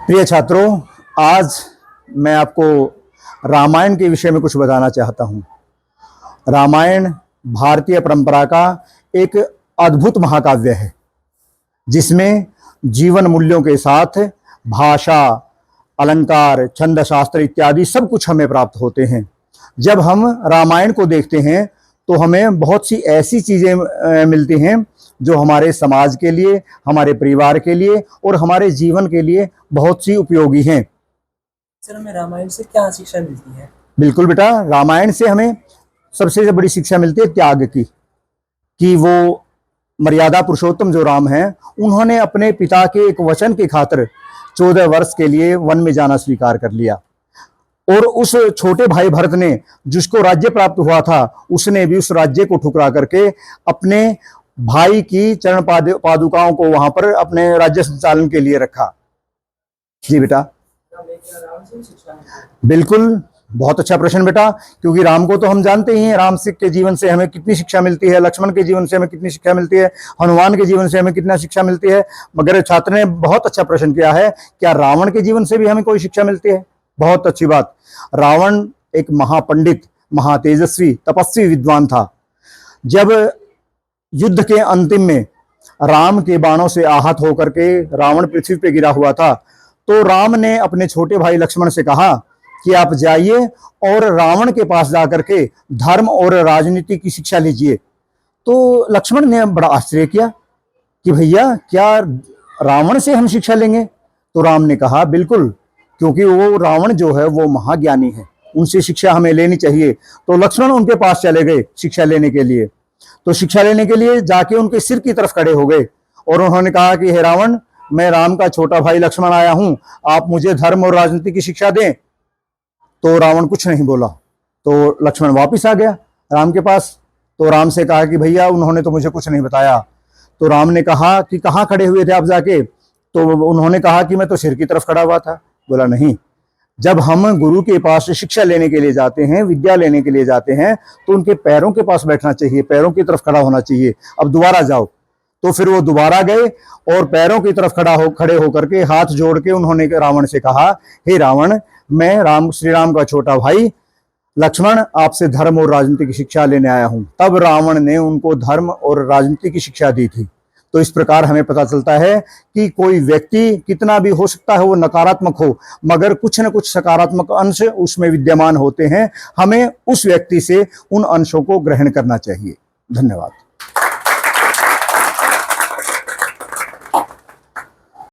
प्रिय छात्रों, आज मैं आपको रामायण के विषय में कुछ बताना चाहता हूँ। रामायण भारतीय परंपरा का एक अद्भुत महाकाव्य है, जिसमें जीवन मूल्यों के साथ भाषा, अलंकार, छंद शास्त्र इत्यादि सब कुछ हमें प्राप्त होते हैं। जब हम रामायण को देखते हैं तो हमें बहुत सी ऐसी चीज़ें मिलती हैं जो हमारे समाज के लिए, हमारे परिवार के लिए और हमारे जीवन के लिए बहुत सी उपयोगी हैं। सर, हमें रामायण से क्या शिक्षा मिलती है? बिल्कुल बेटा, रामायण से हमें सबसे बड़ी शिक्षा मिलती है त्याग की, कि वो मर्यादा पुरुषोत्तम जो राम हैं, उन्होंने अपने पिता के एक वचन की खातिर 14 वर्ष के लिए वन में जाना स्वीकार कर लिया। और उस छोटे भाई भरत ने, जिसको राज्य प्राप्त हुआ था, उसने भी उस राज्य को ठुकरा करके अपने भाई की चरण पादुकाओं को वहां पर अपने राज्य संचालन के लिए रखा। जी बेटा, बिल्कुल, बहुत अच्छा प्रश्न बेटा, क्योंकि राम को तो हम जानते ही हैं। राम के जीवन से हमें कितनी शिक्षा मिलती है, लक्ष्मण के जीवन से हमें कितनी शिक्षा मिलती है, हनुमान के जीवन से हमें कितना शिक्षा मिलती है। मगर छात्र ने बहुत अच्छा प्रश्न किया है, क्या रावण के जीवन से भी हमें कोई शिक्षा मिलती है? बहुत अच्छी बात। रावण एक महापंडित, महातेजस्वी, तपस्वी विद्वान था। जब युद्ध के अंतिम में राम के बाणों से आहत होकर के रावण पृथ्वी पे गिरा हुआ था, तो राम ने अपने छोटे भाई लक्ष्मण से कहा कि आप जाइए और रावण के पास जाकर के धर्म और राजनीति की शिक्षा लीजिए। तो लक्ष्मण ने बड़ा आश्चर्य किया कि भैया, क्या रावण से हम शिक्षा लेंगे? तो राम ने कहा बिल्कुल, क्योंकि वो रावण जो है वो महाज्ञानी है, उनसे शिक्षा हमें लेनी चाहिए। तो लक्ष्मण उनके पास चले गए शिक्षा लेने के लिए। तो शिक्षा लेने के लिए जाके उनके सिर की तरफ खड़े हो गए और उन्होंने कहा कि हे रावण, मैं राम का छोटा भाई लक्ष्मण आया हूं, आप मुझे धर्म और राजनीति की शिक्षा दें। तो रावण कुछ नहीं बोला। तो लक्ष्मण वापिस आ गया राम के पास। तो राम से कहा कि भैया, उन्होंने तो मुझे कुछ नहीं बताया। तो राम ने कहा कि कहाँ खड़े हुए थे आप जाके? तो उन्होंने कहा कि मैं तो सिर की तरफ खड़ा हुआ था। बोला नहीं, जब हम गुरु के पास शिक्षा लेने के लिए जाते हैं, विद्या लेने के लिए जाते हैं, तो उनके पैरों के पास बैठना चाहिए, पैरों की तरफ खड़ा होना चाहिए। अब दोबारा जाओ। तो फिर वो दोबारा गए और पैरों की तरफ खड़े होकर के हाथ जोड़ के उन्होंने रावण से कहा, हे रावण, मैं श्री राम का छोटा भाई लक्ष्मण आपसे धर्म और राजनीति की शिक्षा लेने आया हूं। तब रावण ने उनको धर्म और राजनीति की शिक्षा दी थी। तो इस प्रकार हमें पता चलता है कि कोई व्यक्ति कितना भी हो सकता है वो नकारात्मक हो, मगर कुछ न कुछ सकारात्मक अंश उसमें विद्यमान होते हैं। हमें उस व्यक्ति से उन अंशों को ग्रहण करना चाहिए। धन्यवाद।